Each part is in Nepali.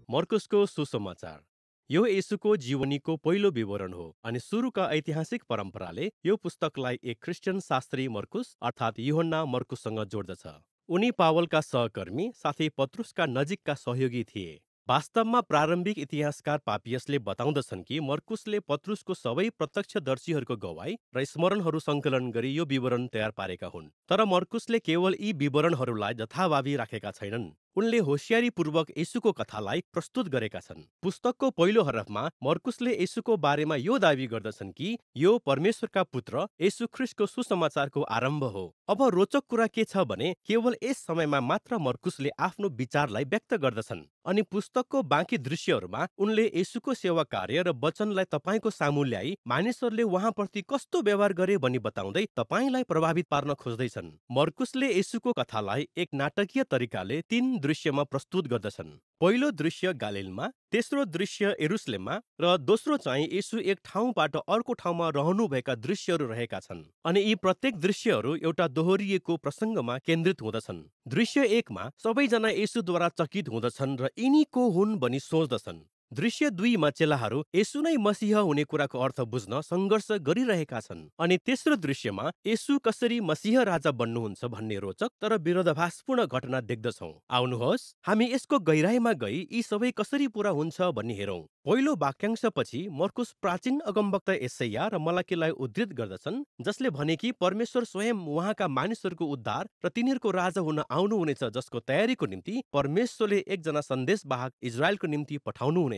मर्कुसको सुसमाचार। यो येशूको जीवनीको पहिलो विवरण हो अनि सुरुका ऐतिहासिक परम्पराले यो पुस्तकलाई एक क्रिस्चियन शास्त्री मर्कुस अर्थात् यूहन्ना मर्कुससँग जोड्दछ। उनी पावलका सहकर्मी साथै पत्रुसका नजिकका सहयोगी थिए। वास्तवमा प्रारम्भिक इतिहासकार पापियसले बताउँदछन् कि मर्कुसले पत्रुसको सबै प्रत्यक्षदर्शीहरूको गवाई र स्मरणहरू सङ्कलन गरी यो विवरण तयार पारेका हुन्। तर मर्कुसले केवल यी विवरणहरूलाई जथाभावी राखेका छैनन्। उनले होसियारीपूर्वक येशूको कथालाई प्रस्तुत गरेका छन्। पुस्तकको पहिलो हरफमा मर्कुसले येशूको बारेमा यो दावी गर्दछन् कि यो परमेश्वरका पुत्र येशू ख्रीष्टको सुसमाचारको आरम्भ हो। अब रोचक कुरा के छ भने केवल यस समयमा मात्र मर्कुसले आफ्नो विचारलाई व्यक्त गर्दछन् अनि पुस्तकको बाँकी दृश्यहरूमा उनले येशूको सेवा कार्य र वचनलाई तपाईँको सामु ल्याई मानिसहरूले उहाँप्रति कस्तो व्यवहार गरे भनी बताउँदै तपाईँलाई प्रभावित पार्न खोज्दैछन्। मर्कुसले येशूको कथालाई एक नाटकीय तरिकाले 3 दृश्यमा प्रस्तुत गर्दछन्। पहिलो दृश्य गालिलमा, तेस्रो दृश्य यरुसलेममा र दोस्रो चाहिँ येशू एक ठाउँबाट अर्को ठाउँमा रहनुभएका दृश्यहरू रहेका छन्। अनि यी प्रत्येक दृश्यहरू एउटा दोहोरिएको प्रसङ्गमा केन्द्रित हुँदछन्। दृश्य 1 मा सबैजना येशूद्वारा चकित हुँदछन् र यिनी को हुन् भनी सोच्दछन्। दृश्य 2 मा चेलाहरू येशू नै मसीह हुने कुराको अर्थ बुझ्न सङ्घर्ष गरिरहेका छन्। अनि तेस्रो दृश्यमा येशू कसरी मसीह राजा बन्नुहुन्छ भन्ने रोचक तर विरोधाभासपूर्ण घटना देख्दछौँ। आउनुहोस् हामी यसको गहिराईमा गई यी सबै कसरी पूरा हुन्छ भन्ने हेरौँ। पहिलो वाक्यांशपछि मर्कुस प्राचीन अगमवक्ता यशायाह र मलाकीलाई उद्धृत गर्दछन्, जसले भने कि परमेश्वर स्वयं उहाँका मानिसहरूको उद्धार र तिनीहरूको राजा हुन आउनुहुनेछ, जसको तयारीको निम्ति परमेश्वरले एकजना सन्देशवाहक इजरायलको निम्ति पठाउनुहुनेछ।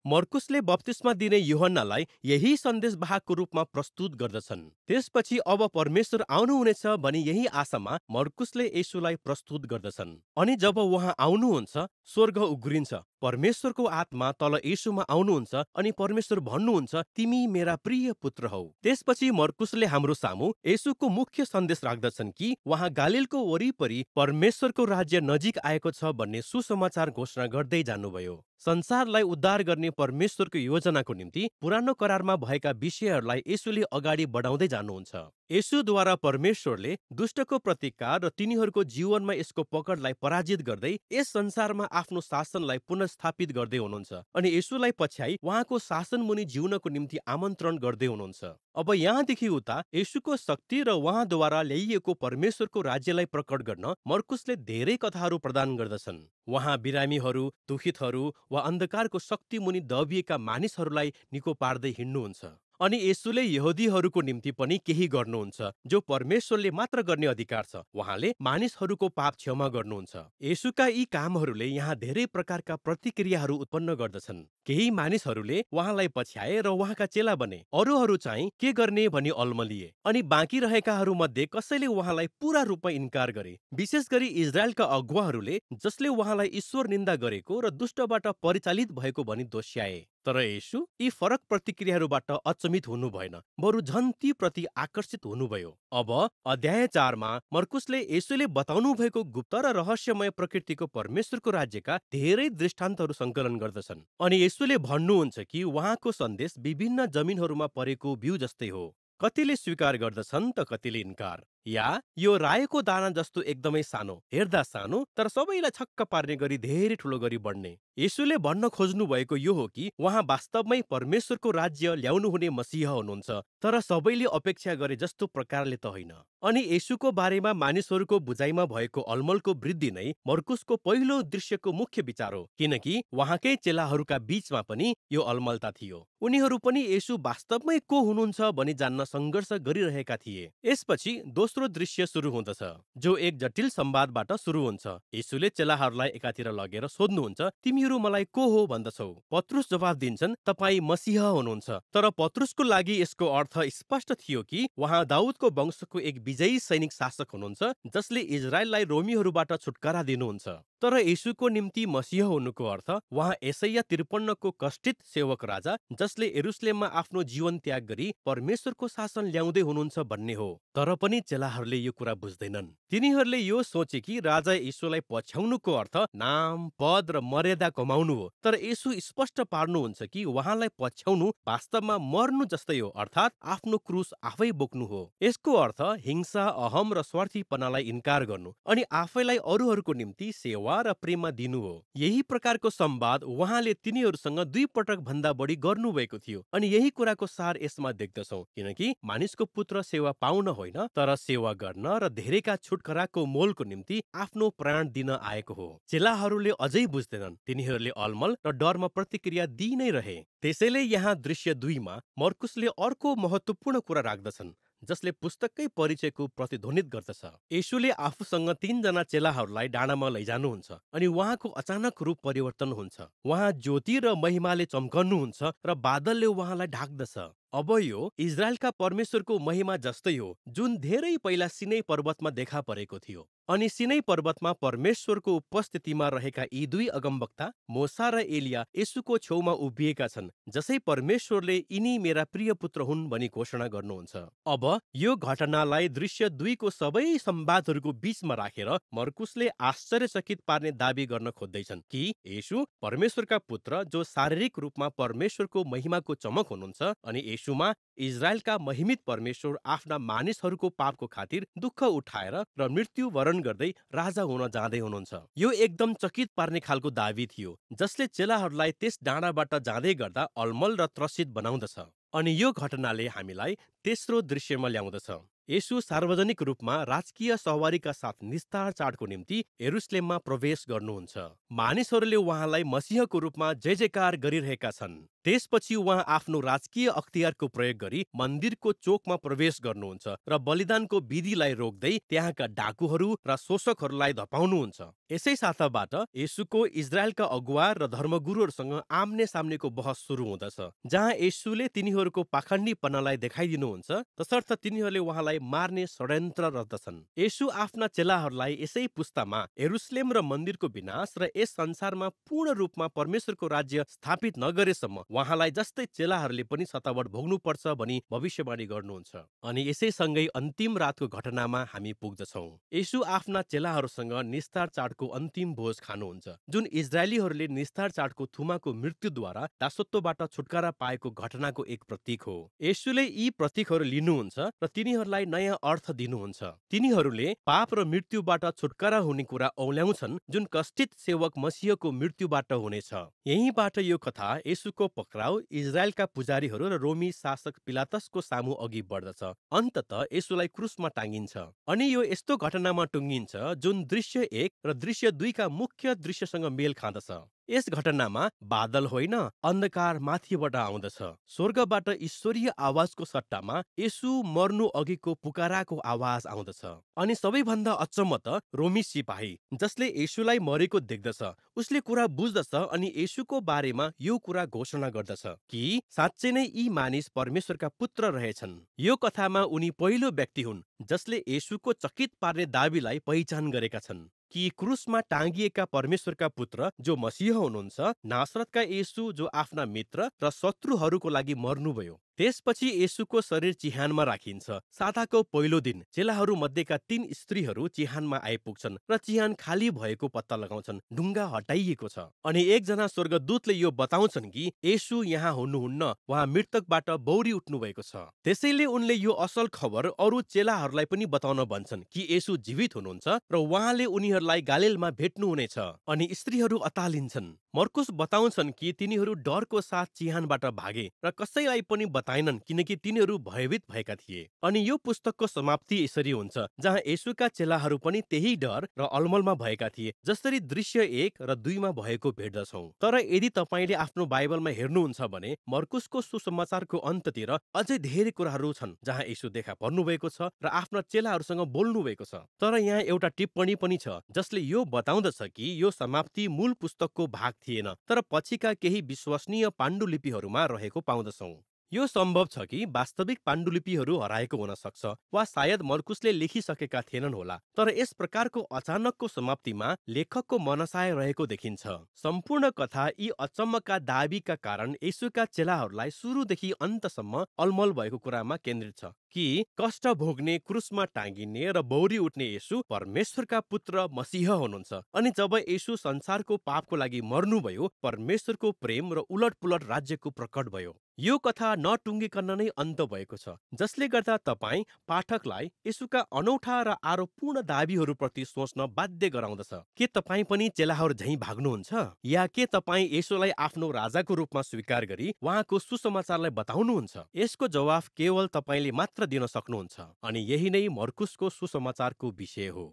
मर्कुसले बप्तिस्मा दिने यूहन्नालाई यही सन्देशवाहकको रूपमा प्रस्तुत गर्दछन्। त्यसपछि अब परमेश्वर आउनुहुनेछ भनी यही आशामा मर्कुसले येशूलाई प्रस्तुत गर्दछन्। अनि जब उहाँ आउनुहुन्छ, स्वर्ग उग्रिन्छ, परमेश्वरको आत्मा तल येशूमा आउनुहुन्छ अनि परमेश्वर भन्नुहुन्छ, तिमी मेरा प्रिय पुत्र हौ। त्यसपछि मर्कुसले हाम्रो सामु येशूको मुख्य सन्देश राख्दछन् कि उहाँ गालिलको वरिपरि परमेश्वरको राज्य नजिक आएको छ भन्ने सुसमाचार घोषणा गर्दै जानुभयो। संसारलाई उद्धार गर्ने परमेश्वरको योजनाको निम्ति पुरानो करारमा भएका विषयहरूलाई येशूले अगाडि बढाउँदै जानुहुन्छ। येशूद्वारा परमेश्वरले दुष्टको प्रतिकार र तिनीहरूको जीवनमा यसको पकडलाई पराजित गर्दै यस संसारमा आफ्नो शासनलाई पुनर्स्थापित गर्दै हुनुहुन्छ अनि येशूलाई पछ्याई उहाँको शासन मुनि जिउनको निम्ति आमन्त्रण गर्दै हुनुहुन्छ। अब यहाँदेखि उता येशूको शक्ति र उहाँद्वारा ल्याइएको परमेश्वरको राज्यलाई प्रकट गर्न मर्कुसले धेरै कथाहरू प्रदान गर्दछन्। उहाँ बिरामीहरू, दुखितहरू वा अन्धकारको शक्ति मुनि दबिएका मानिसहरूलाई निको पार्दै हिँड्नुहुन्छ। अनि येशूले यहुदीहरूको निम्ति पनि केही गर्नुहुन्छ जो परमेश्वरले मात्र गर्ने अधिकार छ। उहाँले मानिसहरूको पाप क्षमा गर्नुहुन्छ। येशूका यी कामहरूले यहाँ धेरै प्रकारका प्रतिक्रियाहरू उत्पन्न गर्दछन्। केही मानिसहरूले उहाँलाई पछ्याए र उहाँका चेला बने, अरूहरू चाहिँ के गर्ने भनी अल्मलिए अनि बाँकी रहेकाहरू मध्ये कसैले उहाँलाई पूरा रूपमा इन्कार गरे, विशेष गरी इजरायलका अगुवाहरूले, जसले उहाँलाई ईश्वर निन्दा गरेको र दुष्टबाट परिचालित भएको भनी दोष्याए। तर येशू यी फरक प्रतिक्रियाहरूबाट अचम्मित हुनु भएन, बरु झन् ती प्रति आकर्षित हुनुभयो। अब अध्याय 4 मा मर्कुसले येशूले बताउनु भएको गुप्त र रहस्यमय प्रकृतिको परमेश्वरको राज्यका धेरै दृष्टान्तहरू सङ्कलन गर्दछन्। अनि येशूले भन्नुहुन्छ कि उहाँको सन्देश विभिन्न जमिनहरूमा परेको बिउ जस्तै हो। कतिले स्वीकार गर्दछन् त कतिले इन्कार। या यो रायोको दाना जस्तो एकदमै सानो, हेर्दा सानो तर सबैलाई छक्क पार्ने गरी धेरै ठुलो गरी बढ्ने। येशूले भन्न खोज्नु भएको यो हो कि उहाँ वास्तवमै परमेश्वरको राज्य ल्याउनु हुने मसीह हुनुहुन्छ, तर सबैले अपेक्षा गरे जस्तो प्रकारले त होइन। अनि येशूको बारेमा मानिसहरूको बुझाइमा भएको अलमलको वृद्धि नै मर्कुसको पहिलो दृश्यको मुख्य विचार हो, किनकि उहाँकै चेलाहरूका बीचमा पनि यो अलमलता थियो। उनीहरू पनि येशू वास्तवमै को हुनुहुन्छ भनी जान्न सङ्घर्ष गरिरहेका थिए। यसपछि दोस्रो दृश्य सुरु हुँदछ, जो एक जटिल संवादबाट सुरु हुन्छ। येशूले चेलाहरूलाई एकातिर लगेर सोध्नुहुन्छ, तिमीहरू मलाई को हो भन्दछौ? पत्रुस जवाफ दिन्छन्, तपाईँ मसीह हुनुहुन्छ। तर पत्रुसको लागि यसको अर्थ स्पष्ट थियो कि उहाँ दाउदको वंशको एक विजयी सैनिक शासक हुनुहुन्छ, जसले इजरायललाई रोमीहरूबाट छुटकारा दिनुहुन्छ। तर येशूको निम्ति मसीह हुनुको अर्थ उहाँ यशायाह 53 को कष्टित सेवक राजा, जसले यरुसलेममा आफ्नो जीवन त्याग गरी परमेश्वरको शासन ल्याउँदै हुनुहुन्छ भन्ने हो। तर पनि चेलाहरूले यो कुरा बुझ्दैनन्। तिनीहरूले यो सोचे कि राजा येशूलाई पछ्याउनुको अर्थ नाम, पद र मर्यादा कमाउनु हो। तर येशू स्पष्ट पार्नुहुन्छ कि उहाँलाई पछ्याउनु वास्तवमा मर्नु जस्तै हो, अर्थात् आफ्नो क्रुस आफै बोक्नु हो। यसको अर्थ हिंसा, अहम र स्वार्थीपनालाई इन्कार गर्नु अनि आफैलाई अरूहरूको निम्ति सेवा सेवा र प्रेममा दिनु हो। यही प्रकारको संवाद उहाँले तिनीहरूसँग 2 पटक भन्दा बढी गर्नुभएको थियो अनि यही कुराको सार यसमा देख्दछौँ, किनकि मानिसको पुत्र सेवा पाउन होइन तर सेवा गर्न र धेरैका छुटकाराको मोलको निम्ति आफ्नो प्राण दिन आएको हो। चेलाहरूले अझै बुझ्दैनन्, तिनीहरूले अलमल र डरमा प्रतिक्रिया दिइ नै रहे। त्यसैले यहाँ दृश्य 2 मा मर्कुसले अर्को महत्त्वपूर्ण कुरा राख्दछन् जसले पुस्तककै परिचयको प्रतिध्वनित गर्दछ। येशूले आफूसँग 3 जना चेलाहरूलाई डाँडामा लैजानुहुन्छ अनि उहाँको अचानक रूप परिवर्तन हुन्छ। उहाँ ज्योति र महिमाले चम्कनुहुन्छ र बादलले उहाँलाई ढाक्दछ। अब यो इजरायलका परमेश्वरको महिमा जस्तै हो, जुन धेरै पहिला सिनै पर्वतमा देखा परेको थियो। अनि सिनै पर्वतमा परमेश्वरको उपस्थितिमा रहेका यी 2 अगमवक्ता मोसा र एलिया येशूको छेउमा उभिएका छन्, जसै परमेश्वरले यिनी मेरा प्रिय पुत्र हुन् भनी घोषणा गर्नुहुन्छ। अब यो घटनालाई दृश्य 2 को सबै संवादहरूको बीचमा राखेर मर्कुसले आश्चर्यचकित पार्ने दाबी गर्न खोज्दैछन् कि येशू परमेश्वरका पुत्र जो शारीरिक रूपमा परमेश्वरको महिमाको चमक हुनुहुन्छ अनि येशूमा इजरायलका महिमित परमेश्वर आफ्ना मानिसहरूको पापको खातिर दुःख उठाएर र मृत्यु वरण गर्दै राजा हुन जाँदै हुनुहुन्छ। यो एकदम चकित पार्ने खालको दाबी थियो, जसले चेलाहरूलाई त्यस डाँडाबाट जाँदै गर्दा अलमल र त्रसित बनाउँदछ। अनि यो घटनाले हामीलाई तेस्रो दृश्यमा ल्याउँदछ। येशू सार्वजनिक रूपमा राजकीय सवारीका साथ निस्तार चाडको निम्ति यरुसलेममा प्रवेश गर्नुहुन्छ। मानिसहरूले उहाँलाई मसीहको रूपमा जय जयकार गरिरहेका छन्। त्यसपछि उहाँ आफ्नो राजकीय अख्तियारको प्रयोग गरी मन्दिरको चोकमा प्रवेश गर्नुहुन्छ र बलिदानको विधिलाई रोक्दै त्यहाँका डाकुहरू र शोषकहरूलाई धपाउनुहुन्छ। यसै साताबाट येशूको इजरायलका अगुवा र धर्मगुरुहरूसँग आम्ने सामनेको बहस सुरु हुँदछ, जहाँ येशूले तिनीहरूको पाखण्डीपनालाई देखाइदिनुहुन्छ तसर्थ तिनीहरूले उहाँलाई मार्ने षड्यन्त्र रच्दछन्। येशू आफ्ना चेलाहरूलाई यसै पुस्तामा यरुसलेम र मन्दिरको विनाश र यस संसारमा पूर्ण रूपमा परमेश्वरको राज्य स्थापित नगरेसम्म उहाँलाई जस्तै चेलाहरूले पनि सतावट भोग्नुपर्छ भनी भविष्यवाणी गर्नुहुन्छ। अनि यसैसँगै अन्तिम रातको घटनामा हामी पुग्दछौँ। येशू आफ्ना चेलाहरूसँग निस्तार चाडको अन्तिम भोज खानुहुन्छ, जुन इजरायलीहरूले निस्तार चाडको थुमाको मृत्युद्वारा दासत्वबाट छुटकारा पाएको घटनाको एक प्रतीक हो। येशूले यी प्रतीकहरू लिनुहुन्छ र तिनीहरूलाई नयाँ अर्थ दिनुहुन्छ। तिनीहरूले पाप र मृत्युबाट छुटकारा हुने कुरा औल्याउँछन्, जुन कष्टित सेवक मसीहको मृत्युबाट हुनेछ। यहीँबाट यो कथा येशूको पक्राउ, इजरायलका पुजारीहरू र रोमी शासक पिलातसको सामु अघि बढ्दछ। अन्ततः येशूलाई क्रुसमा टाँगिन्छ। अनि यो यस्तो घटनामा टुङ्गिन्छ जुन दृश्य 1 र दृश्य 2 का मुख्य दृश्यसँग मेल खाँदछ। यस घटनामा बादल होइन, अन्धकार माथिबाट आउँदछ। स्वर्गबाट ईश्वरीय आवाजको सट्टामा येशू मर्नु अघिको पुकाराको आवाज आउँदछ। अनि सबैभन्दा अचम्म त रोमी सिपाही, जसले येशूलाई मरेको देख्दछ, उसले कुरा बुझ्दछ अनि येशूको बारेमा यो कुरा घोषणा गर्दछ कि साँच्चै नै यी मानिस परमेश्वरका पुत्र रहेछन्। यो कथामा उनी पहिलो व्यक्ति हुन् जसले येशूको चकित पार्ने दाबीलाई पहिचान गरेका छन् कि क्रुसमा टाँगिएका परमेश्वरका पुत्र जो मसीह हुनुहुन्छ, नासरतका येशू जो आफ्ना मित्र र शत्रुहरूको लागि मर्नुभयो। त्यसपछि येशूको शरीर चिहानमा राखिन्छ। साताको पहिलो दिन चेलाहरू मध्येका 3 स्त्रीहरू चिहानमा आइपुग्छन् र चिहान खाली भएको पत्ता लगाउँछन्। ढुङ्गा हटाइएको छ अनि एकजना स्वर्गदूतले यो बताउँछन् कि येशू यहाँ हुनुहुन्न, उहाँ मृतकबाट बौरी उठ्नु भएको छ। त्यसैले उनले यो असल खबर अरू चेलाहरूलाई पनि बताउन भन्छन् कि येशू जीवित हुनुहुन्छ र उहाँले उनीहरूलाई गालिलमा भेट्नुहुनेछ। अनि स्त्रीहरू अतालिन्छन्। मर्कुस बताउँछन् कि तिनीहरू डरको साथ चिहानबाट भागे र कसैलाई पनि बताएनन् किनकि तिनीहरू भयभीत भएका थिए। अनि यो पुस्तकको समाप्ति यसरी हुन्छ, जहाँ येशूका चेलाहरू पनि त्यही डर र अलमलमा भएका थिए, जसरी दृश्य 1 र 2 मा भएको भेट्दछौँ। तर यदि तपाईँले आफ्नो बाइबलमा हेर्नुहुन्छ भने मर्कुसको सुसमाचारको अन्ततिर अझै धेरै कुराहरू छन् जहाँ येशू देखा पर्नुभएको छ र आफ्ना चेलाहरूसँग बोल्नु भएको छ। तर यहाँ एउटा टिप्पणी पनि छ जसले यो बताउँदछ कि यो समाप्ति मूल पुस्तकको भाग थिएन, तर पछिका केही विश्वसनीय पाण्डुलिपिहरूमा रहेको पाउँदछौँ। यो सम्भव छ कि वास्तविक पाण्डुलिपिहरू हराएको हुन सक्छ वा सायद मर्कुसले लेखिसकेका थिएनन् होला, तर यस प्रकारको अचानकको समाप्तिमा लेखकको मनसाय रहेको देखिन्छ। सम्पूर्ण कथा यी अचम्मका दाबीका कारण येशूका चेलाहरूलाई सुरुदेखि अन्तसम्म अलमल भएको कुरामा केन्द्रित छ। कि कष्ट भोग्ने, क्रुसमा टाँगिने र बौरी उठ्ने येशू परमेश्वरका पुत्र मसीह हुनुहुन्छ। अनि जब येशू संसारको पापको लागि मर्नुभयो, परमेश्वरको प्रेम र उलटपुलट राज्यको प्रकट भयो। यो कथा नटुङ्गिकन नै अन्त भएको छ, जसले गर्दा तपाईँ पाठकलाई येशूका अनौठा र आरोपपूर्ण दाबीहरूप्रति सोच्न बाध्य गराउँदछ। के तपाईँ पनि चेलाहरू झैँ भाग्नुहुन्छ? या के तपाईँ येशूलाई आफ्नो राजाको रूपमा स्वीकार गरी उहाँको सुसमाचारलाई बताउनुहुन्छ? यसको जवाफ केवल तपाईँले मात्र दिन सक्नुहुन्छ। अनि यही नै मर्कुसको सुसमाचारको विषय हो।